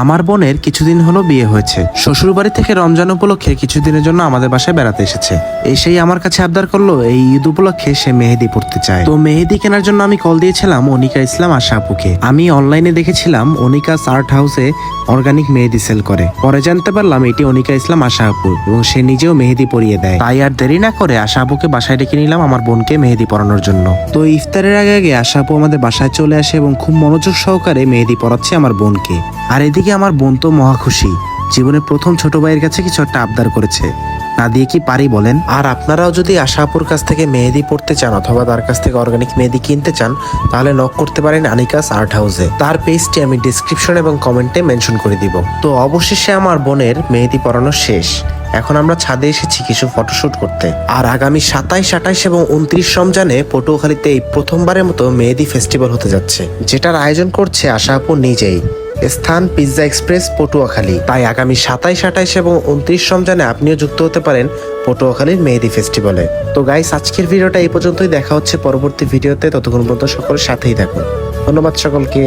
আমার বোনের কিছুদিন হলো বিয়ে হয়েছে। শ্বশুর বাড়ি থেকে রমজান উপলক্ষে কিছুদিনের জন্য আমাদের বাসায় বেড়াতে এসেছে। এসেই আমার কাছে আবদার করলো এই ঈদ উপলক্ষে সে মেহেদি পড়তে চায়। তো মেহেদি কেনার জন্য আমি কল দিয়েছিলাম অনিকা ইসলাম আশা আপুকে। আমি অনলাইনে দেখেছিলাম অনিকা আর্ট হাউসে অর্গানিক মেহেদি সেল করে। পরে জানতে পারলাম এটি অনিকা ইসলাম আশা আপু এবং সে নিজেও মেহেদি পরিয়ে দেয়। তাই আর দেরি না করে আশা আপুকে বাসায় ডেকে নিলাম আমার বোনকে মেহেদি পরানোর জন্য। তো ইফতারের আগে আগে আশা আপু আমাদের বাসায় চলে আসে এবং খুব মনোযোগ সহকারে মেহেদি পরাচ্ছে আমার বোনকে। আর এদিকে আমার বোন তো মহা খুশি, জীবনের প্রথম ছোট ভাইয়ের কাছে কিছু একটা আবদার করেছে, না দিয়ে কি পারি বলেন। আর আপনারাও যদি আশা আপুর কাছ থেকে মেহেদি পড়তে চান অথবা তার কাছ থেকে অর্গানিক মেহেদি কিনতে চান তাহলে নক করতে পারেন আনিকাস আর্ট হাউসে। তার পেজটি আমি ডিসক্রিপশন এবং কমেন্টে মেনশন করে দিব। তো অবশেষে আমার বোনের মেহেদি পরানো শেষ। এখন আমরা ছাদে এসেছি কিছু ফটোশুট করতে। আর আগামী 27, 28 এবং 29 রমজানে পটুয়াখালীতে এই প্রথমবারের মতো মেহেদি ফেস্টিভ্যাল হতে যাচ্ছে, যেটার আয়োজন করছে আশা আপু নিজেই। স্থান পিৎজা এক্সপ্রেস পটুয়াখালী। তাই আগামী 27, 28 এবং 29 রমজানে আপনিও যুক্ত হতে পারেন পটুয়াখালীর মেহেদি ফেস্টিভ্যালে। তো গাইস, আজকের ভিডিওটা এই পর্যন্তই। দেখা হচ্ছে পরবর্তী ভিডিওতে। ততক্ষণ পর্যন্ত সকলের সাথেই থাকুন। ধন্যবাদ সকলকে।